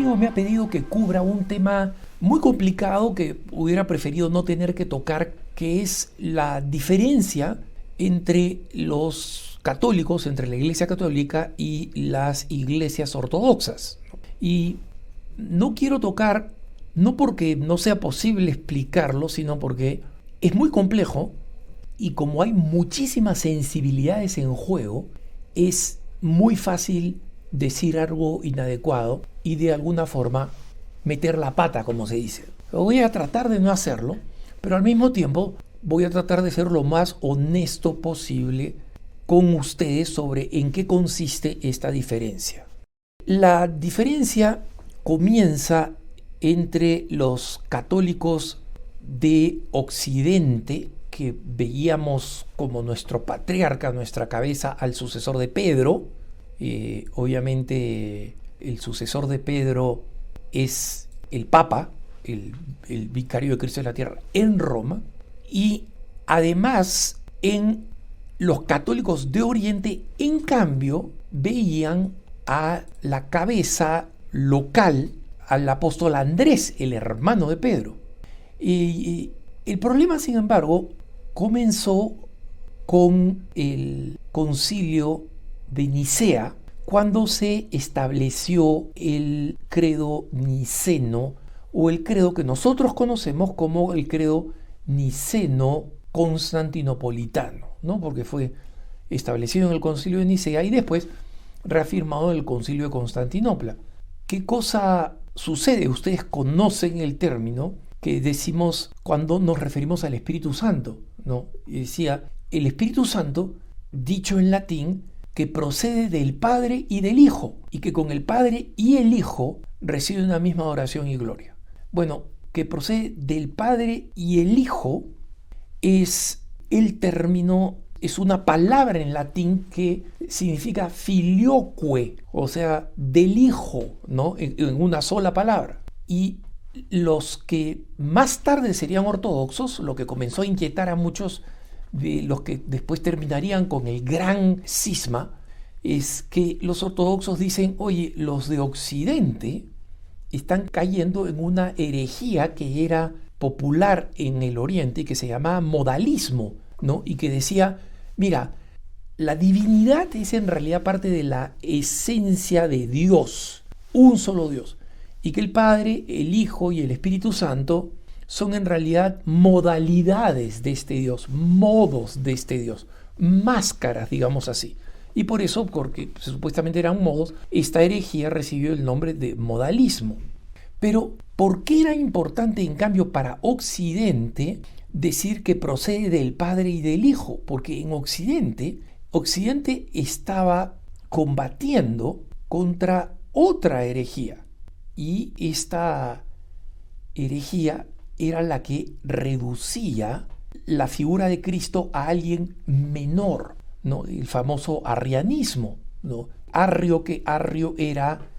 amigo me ha pedido que cubra un tema muy complicado que hubiera preferido no tener que tocar, que es la diferencia entre los católicos, entre la Iglesia Católica y las iglesias ortodoxas. Y no quiero tocar, no porque no sea posible explicarlo, sino porque es muy complejo y como hay muchísimas sensibilidades en juego, es muy fácil decir algo inadecuado y de alguna forma meter la pata, como se dice. Voy a tratar de no hacerlo, pero al mismo tiempo voy a tratar de ser lo más honesto posible con ustedes sobre en qué consiste esta diferencia. La diferencia comienza entre los católicos de Occidente, que veíamos como nuestro patriarca, nuestra cabeza, al sucesor de Pedro. Obviamente el sucesor de Pedro es el Papa, el vicario de Cristo en la tierra en Roma, y además en los católicos de Oriente, en cambio, veían a la cabeza local, al apóstol Andrés, el hermano de Pedro. Y el problema, sin embargo, comenzó con el concilio de Nicea, cuando se estableció el credo niceno, o el credo que nosotros conocemos como el credo niceno-constantinopolitano, ¿no? Porque fue establecido en el concilio de Nicea y después reafirmado en el concilio de Constantinopla. ¿Qué cosa sucede? Ustedes conocen el término que decimos cuando nos referimos al Espíritu Santo, ¿no? Y decía, el Espíritu Santo, dicho en latín, que procede del Padre y del Hijo, y que con el Padre y el Hijo recibe una misma adoración y gloria. Bueno, que procede del Padre y el Hijo es el término, es una palabra en latín que significa filioque, o sea, del Hijo, ¿no? En una sola palabra. Y los que más tarde serían ortodoxos, lo que comenzó a inquietar a muchos de los que después terminarían con el gran cisma, es que los ortodoxos dicen, oye, los de Occidente están cayendo en una herejía que era popular en el Oriente, que se llamaba modalismo, ¿no? Y que decía, mira, la divinidad es en realidad parte de la esencia de Dios, un solo Dios, y que el Padre, el Hijo y el Espíritu Santo son en realidad modalidades de este Dios, modos de este Dios, máscaras, digamos así. Y por eso, porque supuestamente eran modos, esta herejía recibió el nombre de modalismo. Pero, ¿por qué era importante, en cambio, para Occidente decir que procede del Padre y del Hijo? Porque en Occidente estaba combatiendo contra otra herejía. Y esta herejía era la que reducía la figura de Cristo a alguien menor, ¿no? El famoso arrianismo, ¿no? Arrio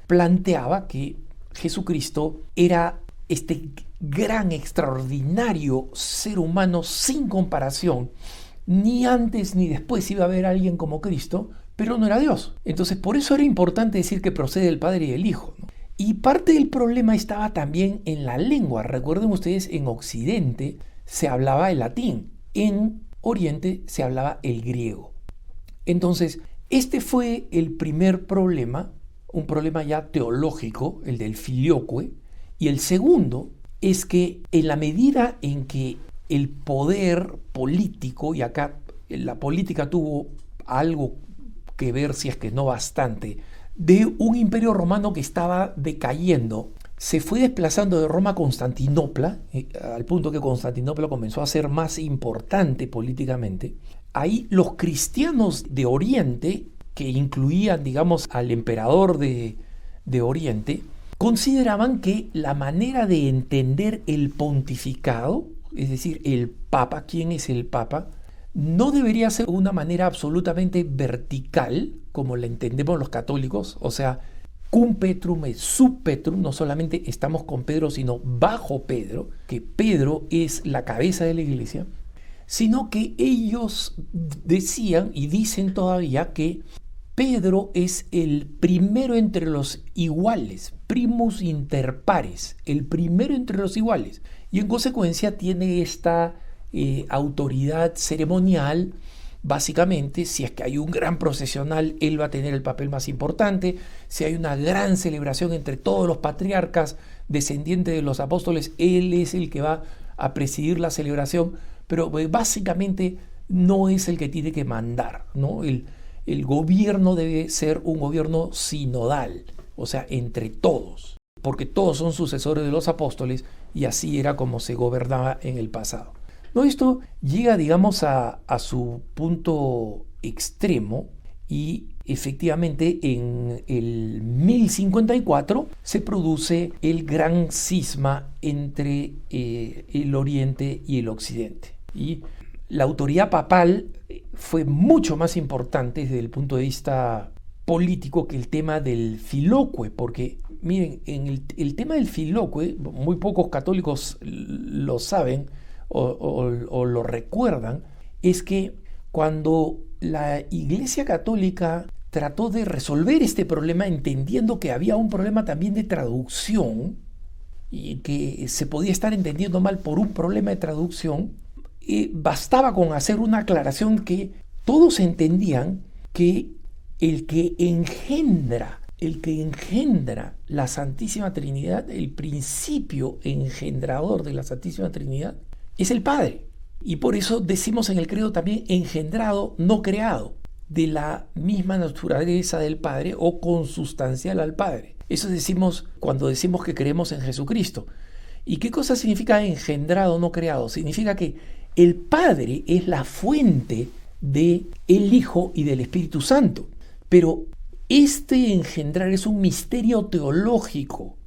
planteaba que Jesucristo era este gran, extraordinario ser humano sin comparación. Ni antes ni después iba a haber alguien como Cristo, pero no era Dios. Entonces, por eso era importante decir que procede del Padre y del Hijo, ¿no? Y parte del problema estaba también en la lengua. Recuerden ustedes, en Occidente se hablaba el latín, en Oriente se hablaba el griego. Entonces, este fue el primer problema, un problema ya teológico, el del filioque, y el segundo es que en la medida en que el poder político, y acá la política tuvo algo que ver, si es que no bastante, de un imperio romano que estaba decayendo, se fue desplazando de Roma a Constantinopla, al punto que Constantinopla comenzó a ser más importante políticamente. Ahí los cristianos de Oriente, que incluían, digamos, al emperador de Oriente, consideraban que la manera de entender el pontificado, es decir, el Papa, ¿quién es el Papa?, no debería ser una manera absolutamente vertical, como la entendemos los católicos, o sea, cum Petrum et sub Petrum, no solamente estamos con Pedro, sino bajo Pedro, que Pedro es la cabeza de la iglesia, sino que ellos decían y dicen todavía que Pedro es el primero entre los iguales, primus inter pares, el primero entre los iguales. Y en consecuencia tiene esta autoridad ceremonial. Básicamente, si es que hay un gran procesional, él va a tener el papel más importante. Si hay una gran celebración entre todos los patriarcas descendientes de los apóstoles, él es el que va a presidir la celebración. Pero básicamente no es el que tiene que mandar, ¿no? El gobierno debe ser un gobierno sinodal, o sea, entre todos, porque todos son sucesores de los apóstoles y así era como se gobernaba en el pasado. No, esto llega, digamos, a su punto extremo y efectivamente en el 1054 se produce el gran cisma entre el Oriente y el Occidente. Y la autoridad papal fue mucho más importante desde el punto de vista político que el tema del filóque, porque miren, en el tema del filóque, muy pocos católicos lo saben o lo recuerdan, es que cuando la Iglesia Católica trató de resolver este problema, entendiendo que había un problema también de traducción y que se podía estar entendiendo mal por un problema de traducción, bastaba con hacer una aclaración que todos entendían que el que engendra la Santísima Trinidad, el principio engendrador de la Santísima Trinidad, es el Padre. Y por eso decimos en el credo también engendrado, no creado, de la misma naturaleza del Padre o consustancial al Padre. Eso decimos cuando decimos que creemos en Jesucristo. ¿Y qué cosa significa engendrado, no creado? Significa que el Padre es la fuente del Hijo y del Espíritu Santo. Pero este engendrar es un misterio teológico.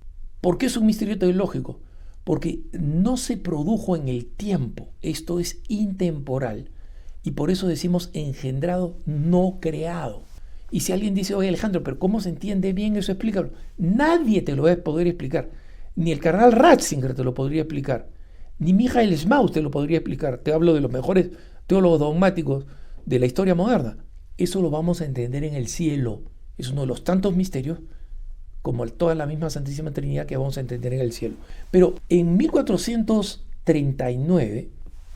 ¿Por qué es un misterio teológico? Porque no se produjo en el tiempo. Esto es intemporal. Y por eso decimos engendrado, no creado. Y si alguien dice, oye Alejandro, pero ¿cómo se entiende bien eso? Explícalo. Nadie te lo va a poder explicar. Ni el cardenal Ratzinger te lo podría explicar. Ni Michael Schmaus te lo podría explicar. Te hablo de los mejores teólogos dogmáticos de la historia moderna. Eso lo vamos a entender en el cielo. Es uno de los tantos misterios, como toda la misma Santísima Trinidad, que vamos a entender en el cielo. Pero en 1439,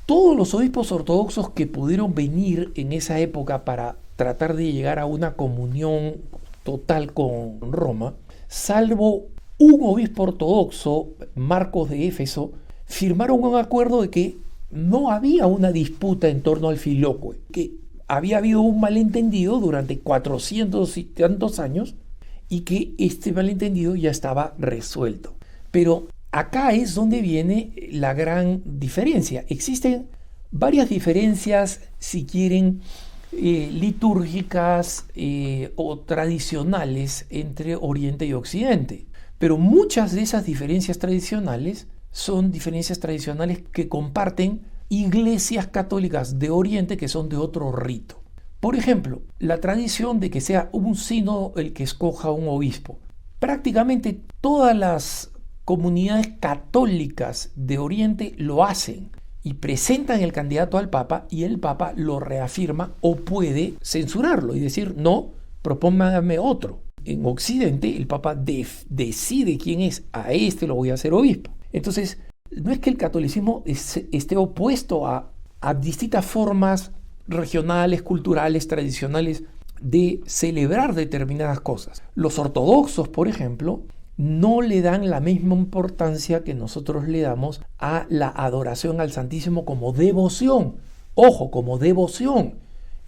todos los obispos ortodoxos que pudieron venir en esa época para tratar de llegar a una comunión total con Roma, salvo un obispo ortodoxo, Marcos de Éfeso, firmaron un acuerdo de que no había una disputa en torno al filóque, que había habido un malentendido durante 400 y tantos años y que este malentendido ya estaba resuelto. Pero acá es donde viene la gran diferencia. Existen varias diferencias, si quieren, litúrgicas o tradicionales entre Oriente y Occidente. Pero muchas de esas diferencias tradicionales son diferencias tradicionales que comparten iglesias católicas de Oriente que son de otro rito. Por ejemplo, la tradición de que sea un sínodo el que escoja un obispo. Prácticamente todas las comunidades católicas de Oriente lo hacen y presentan el candidato al Papa y el Papa lo reafirma o puede censurarlo y decir, no, propóngame otro. En Occidente el Papa decide quién es, a este lo voy a hacer obispo. Entonces, no es que el catolicismo esté opuesto a distintas formas regionales, culturales, tradicionales de celebrar determinadas cosas. Los ortodoxos, por ejemplo, no le dan la misma importancia que nosotros le damos a la adoración al Santísimo como devoción. Ojo, como devoción.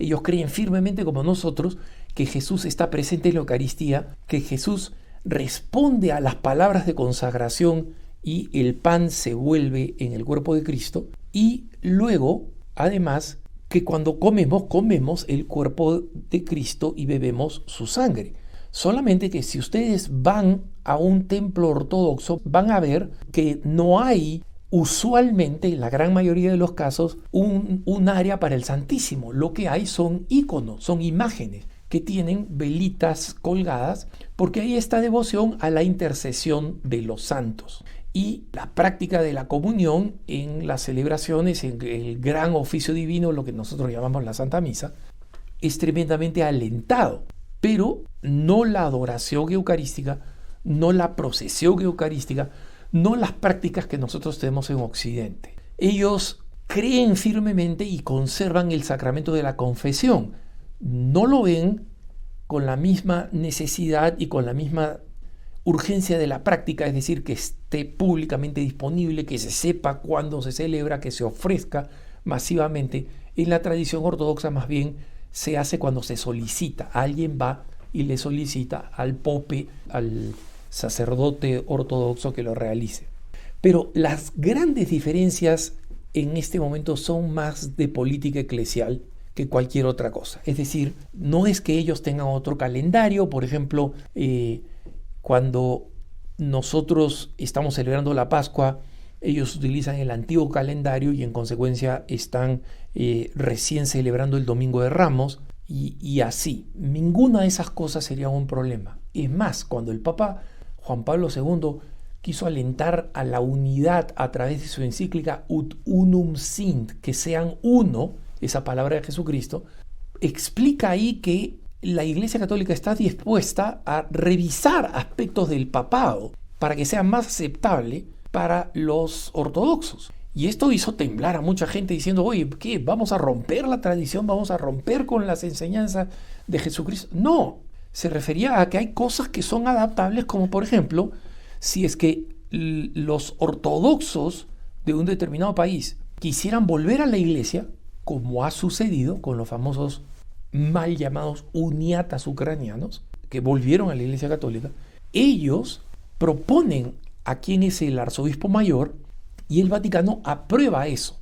Ellos creen firmemente como nosotros que Jesús está presente en la Eucaristía, que Jesús responde a las palabras de consagración y el pan se vuelve en el cuerpo de Cristo, y luego, además, que cuando comemos el cuerpo de Cristo y bebemos su sangre. Solamente que si ustedes van a un templo ortodoxo, van a ver que no hay usualmente, en la gran mayoría de los casos, un área para el Santísimo. Lo que hay son íconos, son imágenes que tienen velitas colgadas, porque hay esta devoción a la intercesión de los santos. Y la práctica de la comunión en las celebraciones, en el gran oficio divino, lo que nosotros llamamos la Santa Misa, es tremendamente alentado. pero no la adoración eucarística, no la procesión eucarística, no las prácticas que nosotros tenemos en Occidente. Ellos creen firmemente y conservan el sacramento de la confesión. No lo ven con la misma necesidad y con la misma urgencia de la práctica, es decir, que esté públicamente disponible, que se sepa cuándo se celebra, que se ofrezca masivamente. En la tradición ortodoxa más bien se hace cuando se solicita. Alguien va y le solicita al pope, al sacerdote ortodoxo que lo realice. Pero las grandes diferencias en este momento son más de política eclesial que cualquier otra cosa. Es decir, no es que ellos tengan otro calendario. Por ejemplo, cuando nosotros estamos celebrando la Pascua, ellos utilizan el antiguo calendario y en consecuencia están recién celebrando el Domingo de Ramos y así. Ninguna de esas cosas sería un problema. Es más, cuando el Papa Juan Pablo II quiso alentar a la unidad a través de su encíclica Ut Unum Sint, que sean uno, esa palabra de Jesucristo, explica ahí que la Iglesia Católica está dispuesta a revisar aspectos del papado para que sea más aceptable para los ortodoxos. Y esto hizo temblar a mucha gente diciendo, oye, ¿qué? ¿Vamos a romper la tradición? ¿Vamos a romper con las enseñanzas de Jesucristo? No, se refería a que hay cosas que son adaptables, como por ejemplo, si es que los ortodoxos de un determinado país quisieran volver a la iglesia, como ha sucedido con los famosos mal llamados uniatas ucranianos, que volvieron a la Iglesia Católica, ellos proponen a quien es el arzobispo mayor y el Vaticano aprueba eso.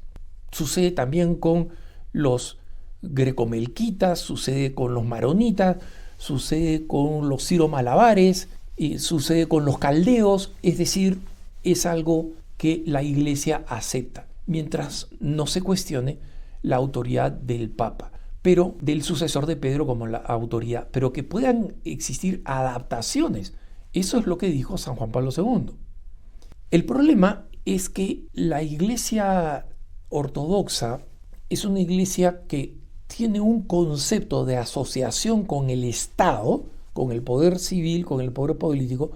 Sucede también con los grecomelquitas, sucede con los maronitas, sucede con los siro-malabares, sucede con los caldeos, es decir, es algo que la Iglesia acepta, mientras no se cuestione la autoridad del Papa, pero del sucesor de Pedro como la autoridad, pero que puedan existir adaptaciones. Eso es lo que dijo San Juan Pablo II. El problema es que la Iglesia ortodoxa es una iglesia que tiene un concepto de asociación con el Estado, con el poder civil, con el poder político,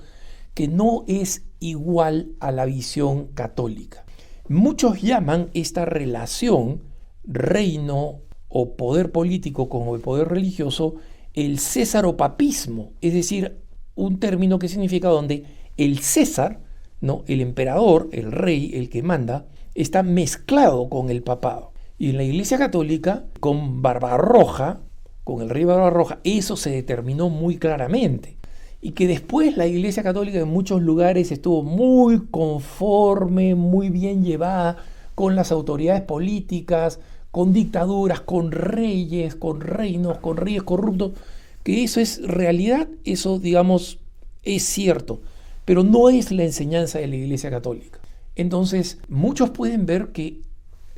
que no es igual a la visión católica. Muchos llaman esta relación reino o poder político con el poder religioso el césaropapismo, es decir, un término que significa donde el César, ¿no?, el emperador, el rey, el que manda, está mezclado con el papado. Y en la Iglesia Católica, con Barbarroja, con el rey Barbarroja, eso se determinó muy claramente. Y que después la Iglesia Católica en muchos lugares estuvo muy conforme, muy bien llevada con las autoridades políticas, con dictaduras, con reyes, con reinos, con reyes corruptos, que eso es realidad, eso digamos es cierto, pero no es la enseñanza de la Iglesia Católica. Entonces, muchos pueden ver que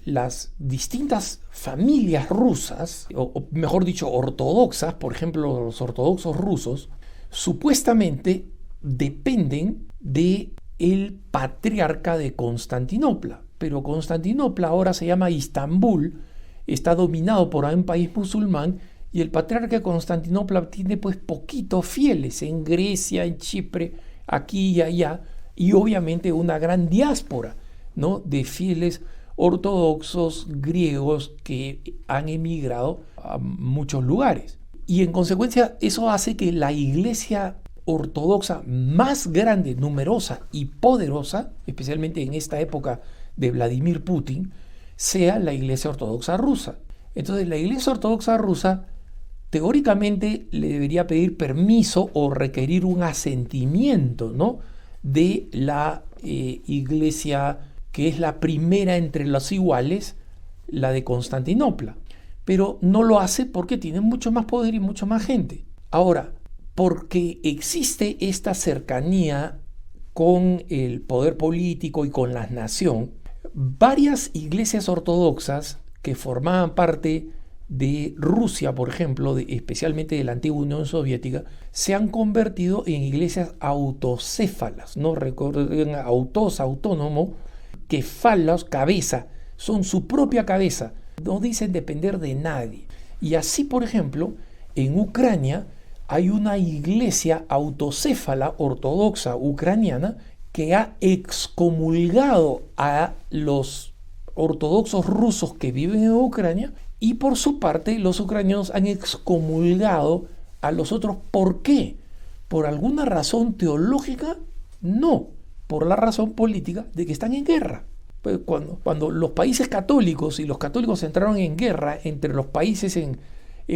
las distintas familias rusas, o mejor dicho, ortodoxas, por ejemplo, los ortodoxos rusos, supuestamente dependen de el patriarca de Constantinopla, pero Constantinopla ahora se llama Istambul, está dominado por un país musulmán y el patriarca de Constantinopla tiene pues poquitos fieles en Grecia, en Chipre, aquí y allá, y obviamente una gran diáspora, ¿no?, de fieles ortodoxos griegos que han emigrado a muchos lugares. Y en consecuencia eso hace que la iglesia ortodoxa más grande, numerosa y poderosa, especialmente en esta época de Vladimir Putin, sea la Iglesia Ortodoxa rusa. Entonces la Iglesia Ortodoxa rusa teóricamente le debería pedir permiso o requerir un asentimiento, ¿no?, de la Iglesia que es la primera entre los iguales, la de Constantinopla. Pero no lo hace porque tiene mucho más poder y mucho más gente. Ahora, porque existe esta cercanía con el poder político y con la nación, varias iglesias ortodoxas que formaban parte de Rusia, por ejemplo, especialmente de la antigua Unión Soviética, se han convertido en iglesias autocéfalas, ¿no? Recuerden, autos, autónomo, que falos, cabeza, son su propia cabeza, no dicen depender de nadie. Y así, por ejemplo, en Ucrania hay una iglesia autocéfala ortodoxa ucraniana que ha excomulgado a los ortodoxos rusos que viven en Ucrania, y por su parte los ucranianos han excomulgado a los otros. ¿Por qué? ¿Por alguna razón teológica? No, por la razón política de que están en guerra. Pues cuando los países católicos y los católicos entraron en guerra entre los países en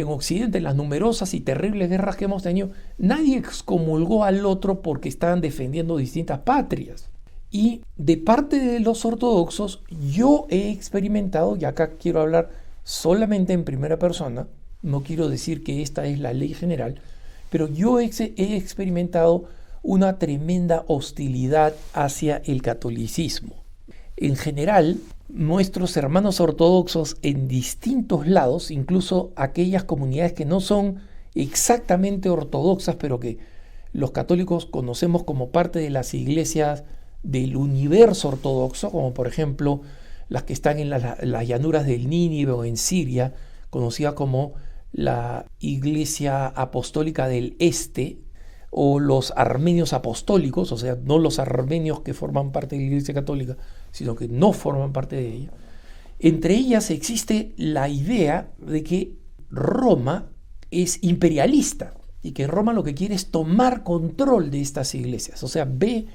Occidente, en las numerosas y terribles guerras que hemos tenido, nadie excomulgó al otro porque estaban defendiendo distintas patrias. Y de parte de los ortodoxos, yo he experimentado, y acá quiero hablar solamente en primera persona, no quiero decir que esta es la ley general, pero yo he experimentado una tremenda hostilidad hacia el catolicismo. En general, nuestros hermanos ortodoxos en distintos lados, incluso aquellas comunidades que no son exactamente ortodoxas, pero que los católicos conocemos como parte de las iglesias del universo ortodoxo, como por ejemplo las que están en las llanuras del Nínive o en Siria, conocida como la Iglesia Apostólica del Este, o los armenios apostólicos, o sea, no los armenios que forman parte de la Iglesia Católica, sino que no forman parte de ella. Entre ellas existe la idea de que Roma es imperialista y que Roma lo que quiere es tomar control de estas iglesias, o sea, ve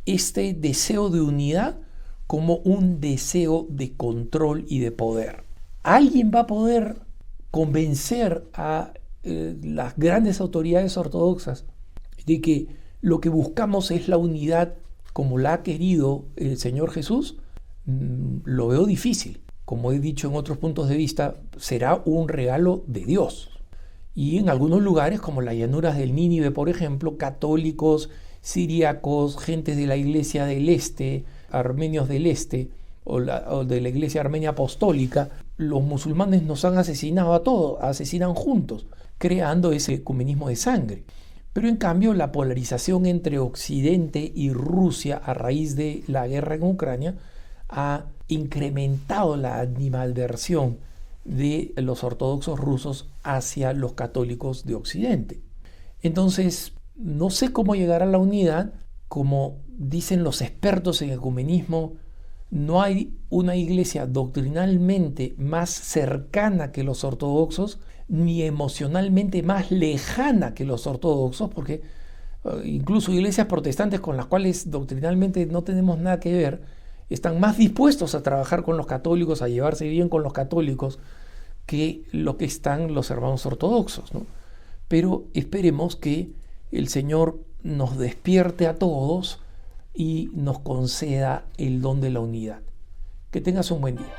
este deseo de unidad como un deseo de control y de poder. ¿Alguien va a poder convencer a las grandes autoridades ortodoxas de que lo que buscamos es la unidad como la ha querido el Señor Jesús? Lo veo difícil. Como he dicho en otros puntos de vista, será un regalo de Dios. Y en algunos lugares, como las llanuras del Nínive, por ejemplo, católicos, siríacos, gente de la Iglesia del Este, armenios del Este, o de la Iglesia Armenia Apostólica, los musulmanes nos han asesinado a todos, asesinan juntos, creando ese ecumenismo de sangre. Pero en cambio la polarización entre Occidente y Rusia a raíz de la guerra en Ucrania ha incrementado la animadversión de los ortodoxos rusos hacia los católicos de Occidente. Entonces, no sé cómo llegar a la unidad. Como dicen los expertos en ecumenismo, no hay una iglesia doctrinalmente más cercana que los ortodoxos, ni emocionalmente más lejana que los ortodoxos, porque incluso iglesias protestantes con las cuales doctrinalmente no tenemos nada que ver, están más dispuestos a trabajar con los católicos, a llevarse bien con los católicos, que lo que están los hermanos ortodoxos, ¿no? Pero esperemos que el Señor nos despierte a todos y nos conceda el don de la unidad. Que tengas un buen día.